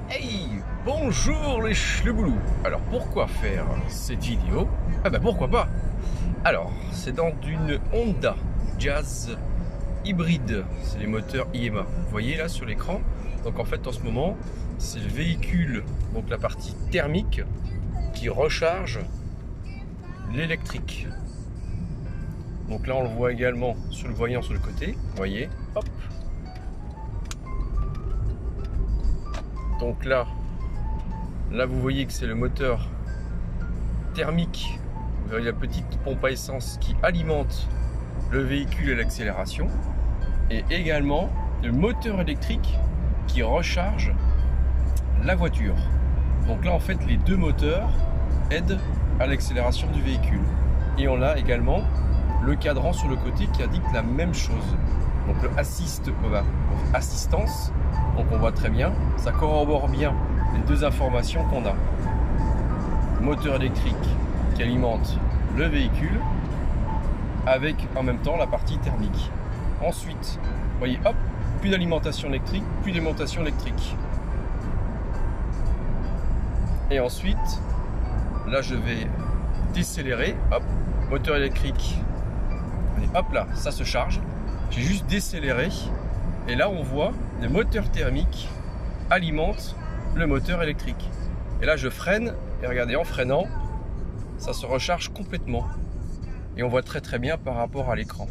Hey, bonjour les schleboulous. Alors pourquoi faire cette vidéo? Ah bah pourquoi pas. Alors c'est dans une Honda Jazz hybride, c'est les moteurs IMA. Vous voyez là sur l'écran. Donc en fait en ce moment c'est le véhicule, donc la partie thermique qui recharge l'électrique. Donc là on le voit également sur le voyant sur le côté. Vous voyez, hop. Donc là vous voyez que c'est le moteur thermique, vous voyez la petite pompe à essence qui alimente le véhicule et l'accélération, et également le moteur électrique qui recharge la voiture. Donc là en fait les deux moteurs aident à l'accélération du véhicule. Et on a également le cadran sur le côté qui indique la même chose. Donc le assist pour assistance. Donc on voit très bien, ça corrobore bien les deux informations qu'on a. Moteur électrique qui alimente le véhicule avec en même temps la partie thermique. Ensuite, vous voyez, hop, plus d'alimentation électrique, plus d'alimentation électrique. Et ensuite, là je vais décélérer, hop, moteur électrique, et hop là, ça se charge. J'ai juste décéléré. Et là, on voit le moteur thermique alimente le moteur électrique. Et là, je freine. Et regardez, en freinant, ça se recharge complètement. Et on voit très bien par rapport à l'écran.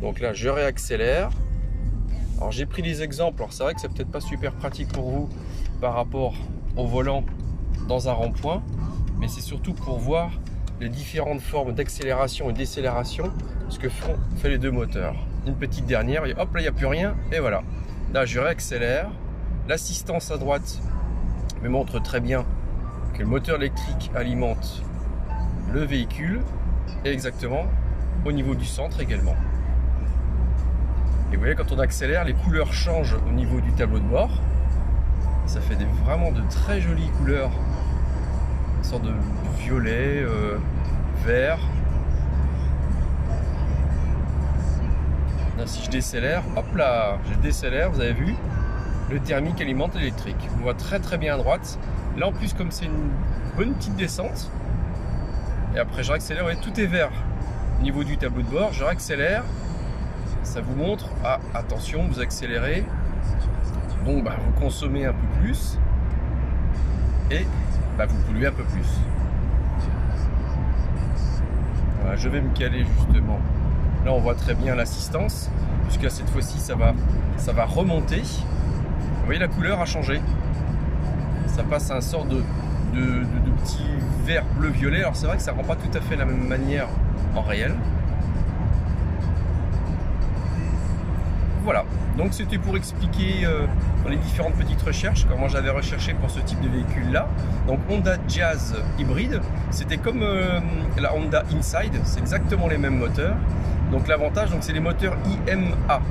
Donc là, je réaccélère. Alors, j'ai pris des exemples. Alors, c'est vrai que c'est peut-être pas super pratique pour vous par rapport au volant dans un rond-point. Mais c'est surtout pour voir les différentes formes d'accélération et décélération, ce que font les deux moteurs. Une petite dernière, et hop là il n'y a plus rien, et voilà. Là je réaccélère, l'assistance à droite me montre très bien que le moteur électrique alimente le véhicule, et exactement au niveau du centre également. Et vous voyez, quand on accélère, les couleurs changent au niveau du tableau de bord. Ça fait vraiment de très jolies couleurs, une sorte de violet, vert. Là, si je décélère, hop là, je décélère, vous avez vu, le thermique alimente l'électrique. On voit très bien à droite. Là en plus, comme c'est une bonne petite descente, et après je réaccélère, vous voyez, tout est vert au niveau du tableau de bord. Je réaccélère, ça vous montre, ah attention, vous accélérez, donc vous consommez un peu plus et vous polluez un peu plus. Voilà, je vais me caler justement. Là on voit très bien l'assistance, puisque cette fois-ci ça va remonter. Vous voyez, la couleur a changé. Ça passe à un sort de petit vert bleu violet. Alors c'est vrai que ça ne rend pas tout à fait la même manière en réel. Voilà, donc c'était pour expliquer dans les différentes petites recherches comment j'avais recherché pour ce type de véhicule là. Donc Honda Jazz hybride, c'était comme la Honda Inside, c'est exactement les mêmes moteurs. Donc l'avantage, c'est les moteurs IMA.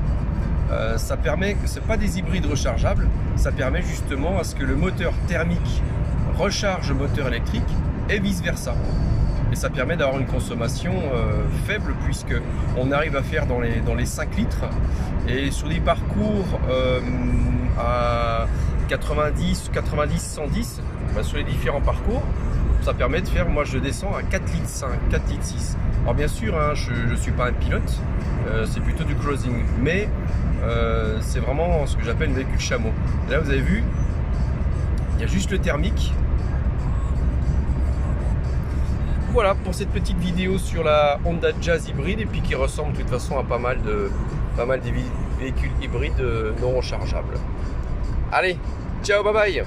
Ça permet, c'est pas des hybrides rechargeables, ça permet justement à ce que le moteur thermique recharge le moteur électrique et vice versa. Et ça permet d'avoir une consommation faible, puisque on arrive à faire dans les 5 litres, et sur des parcours à 90, 110, sur les différents parcours, ça permet de faire, moi je descends à 4 litres 5, 4 litres 6. Alors bien sûr, je ne suis pas un pilote, c'est plutôt du cruising, mais c'est vraiment ce que j'appelle un véhicule chameau. Et là vous avez vu, il y a juste le thermique. Voilà pour cette petite vidéo sur la Honda Jazz hybride, et puis qui ressemble de toute façon à pas mal des véhicules hybrides non rechargeables. Allez, ciao, bye bye.